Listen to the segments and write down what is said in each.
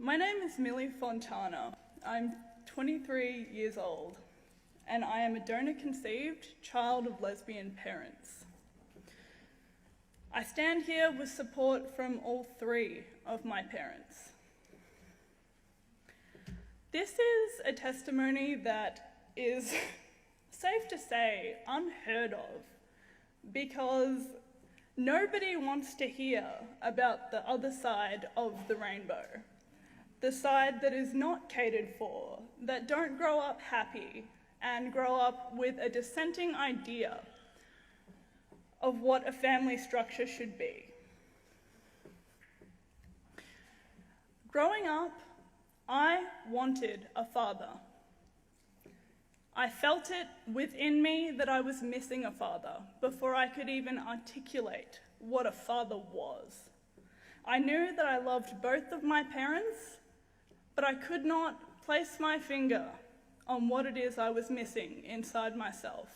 My name is Millie Fontana. I'm 23 years old, and I am a donor-conceived child of lesbian parents. I stand here with support from all three of my parents. This is a testimony that is, safe to say, unheard of, because nobody wants to hear about the other side of the rainbow. The side that is not catered for, that don't grow up happy and grow up with a dissenting idea of what a family structure should be. Growing up, I wanted a father. I felt it within me that I was missing a father before I could even articulate what a father was. I knew that I loved both of my parents, but I could not place my finger on what it is I was missing inside myself.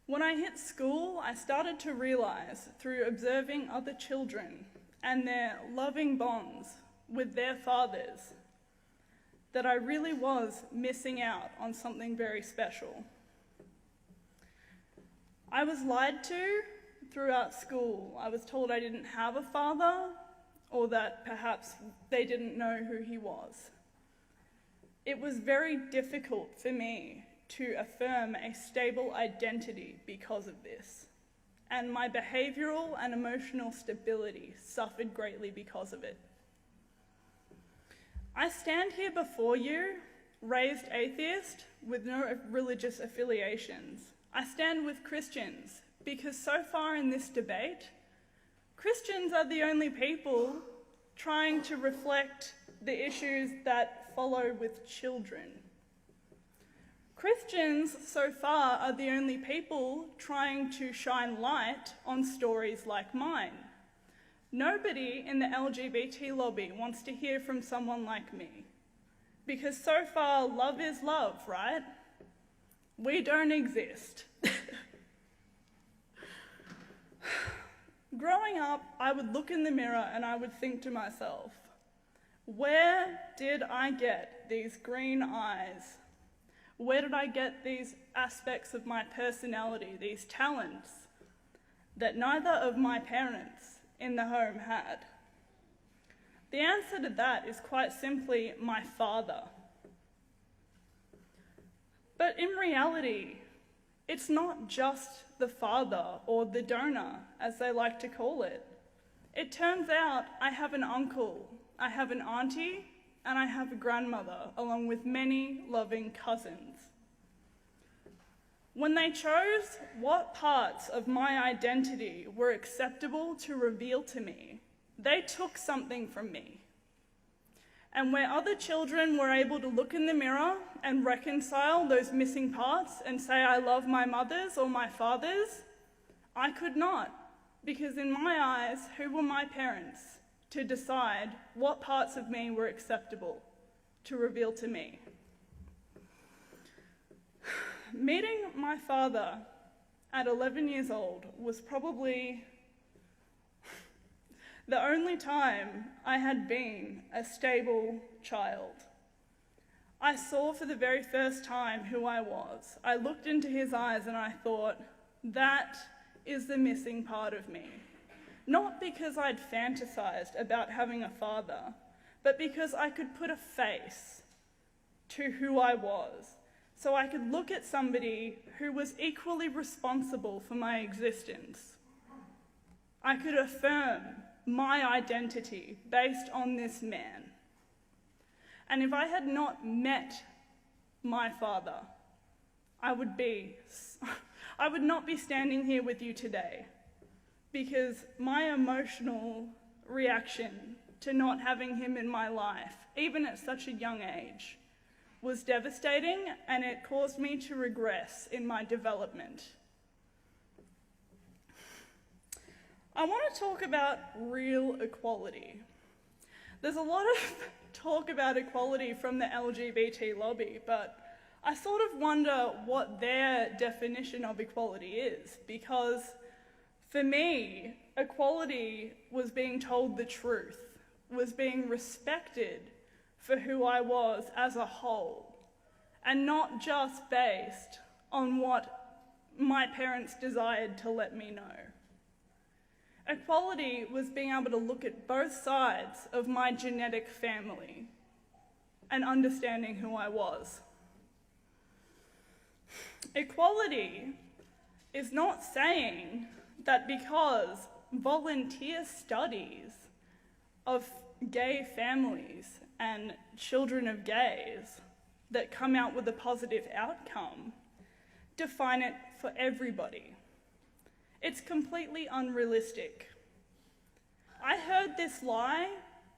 When I hit school, I started to realize through observing other children and their loving bonds with their fathers that I really was missing out on something very special. I was lied to throughout school. I was told I didn't have a father, or that perhaps they didn't know who he was. It was very difficult for me to affirm a stable identity because of this, and my behavioral and emotional stability suffered greatly because of it. I stand here before you, raised atheist with no religious affiliations. I stand with Christians because so far in this debate, Christians are the only people trying to reflect the issues that follow with children. Christians so far are the only people trying to shine light on stories like mine. Nobody in the LGBT lobby wants to hear from someone like me, because so far love is love, right? We don't exist. Growing up, I would look in the mirror and I would think to myself, where did I get these green eyes? Where did I get these aspects of my personality, these talents that neither of my parents in the home had? The answer to that is quite simply my father. But in reality, it's not just the father or the donor, as they like to call it. It turns out I have an uncle, I have an auntie, and I have a grandmother, along with many loving cousins. When they chose what parts of my identity were acceptable to reveal to me, they took something from me. And where other children were able to look in the mirror and reconcile those missing parts and say, I love my mothers or my fathers, I could not, because in my eyes, who were my parents to decide what parts of me were acceptable to reveal to me? Meeting my father at 11 years old was probably the only time I had been a stable child. I saw for the very first time who I was. I looked into his eyes and I thought, that is the missing part of me. Not because I'd fantasized about having a father, but because I could put a face to who I was, so I could look at somebody who was equally responsible for my existence. I could affirm my identity based on this man. And if I had not met my father, I would not be standing here with you today, because my emotional reaction to not having him in my life, even at such a young age, was devastating, and it caused me to regress in my development. I want to talk about real equality. There's a lot of talk about equality from the LGBT lobby, but I sort of wonder what their definition of equality is, because for me, equality was being told the truth was being respected for who I was as a whole, and not just based on what my parents desired to let me know. Equality was being able to look at both sides of my genetic family and understanding who I was. Equality is not saying that because volunteer studies of gay families and children of gays that come out with a positive outcome define it for everybody. It's completely unrealistic. I heard this lie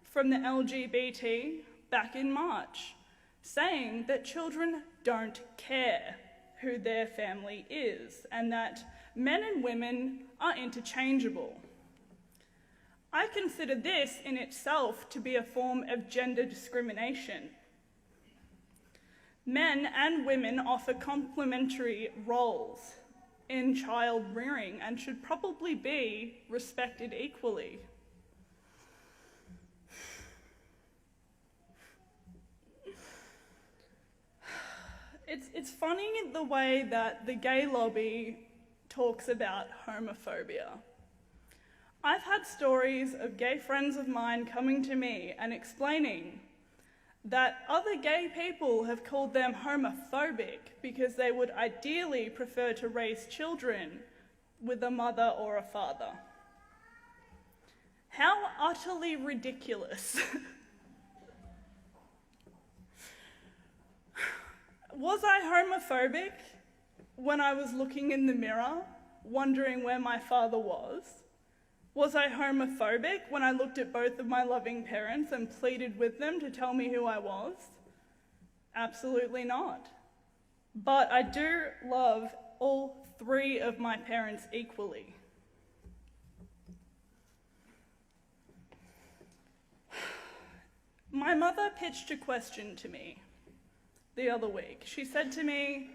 from the LGBT back in March, saying that children don't care who their family is and that men and women are interchangeable. I consider this in itself to be a form of gender discrimination. Men and women offer complementary roles in child rearing and should probably be respected equally. It's funny the way that the gay lobby talks about homophobia. I've had stories of gay friends of mine coming to me and explaining that other gay people have called them homophobic because they would ideally prefer to raise children with a mother or a father. How utterly ridiculous. Was I homophobic when I was looking in the mirror, wondering where my father was? Was I homophobic when I looked at both of my loving parents and pleaded with them to tell me who I was? Absolutely not. But I do love all three of my parents equally. My mother pitched a question to me the other week. She said to me,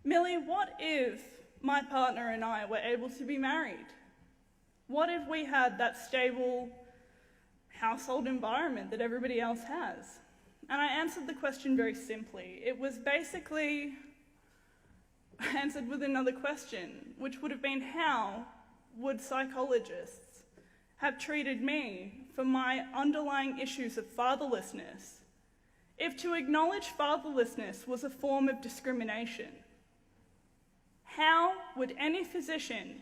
"Millie, what if my partner and I were able to be married? What if we had that stable household environment that everybody else has?" And I answered the question very simply. It was basically answered with another question, which would have been, how would psychologists have treated me for my underlying issues of fatherlessness if to acknowledge fatherlessness was a form of discrimination? How would any physician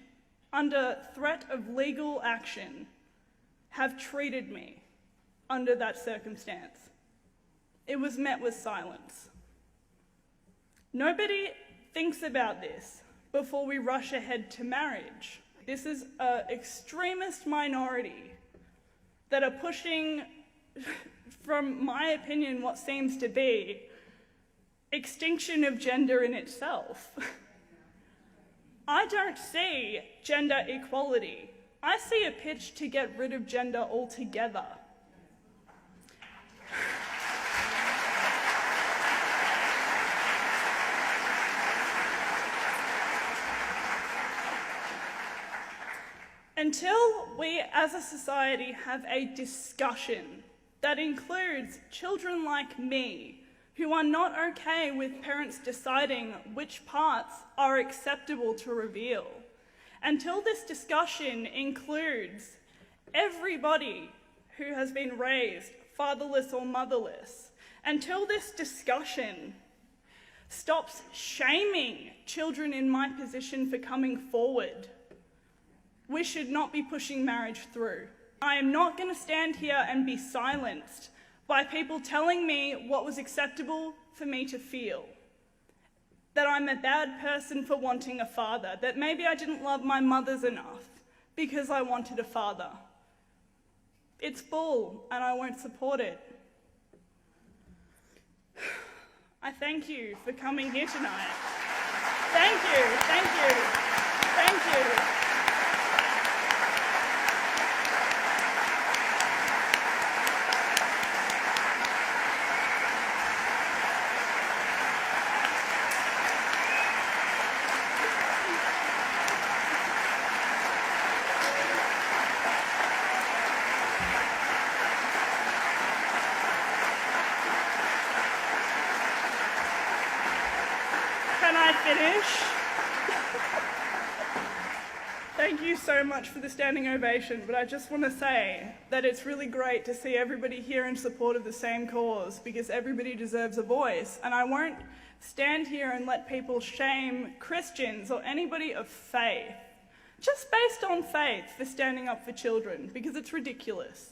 under threat of legal action have treated me under that circumstance? It was met with silence. Nobody thinks about this before we rush ahead to marriage. This is an extremist minority that are pushing, from my opinion, what seems to be extinction of gender in itself. I don't see gender equality. I see a pitch to get rid of gender altogether. Until we as a society have a discussion that includes children like me who are not okay with parents deciding which parts are acceptable to reveal, until this discussion includes everybody who has been raised fatherless or motherless, until this discussion stops shaming children in my position for coming forward, we should not be pushing marriage through. I am not going to stand here and be silenced by people telling me what was acceptable for me to feel. That I'm a bad person for wanting a father, that maybe I didn't love my mothers enough because I wanted a father. It's bull, and I won't support it. I thank you for coming here tonight. Thank you, thank you, thank you. Ish. Thank you so much for the standing ovation, but I just want to say that it's really great to see everybody here in support of the same cause, because everybody deserves a voice, and I won't stand here and let people shame Christians or anybody of faith, just based on faith, for standing up for children, because it's ridiculous.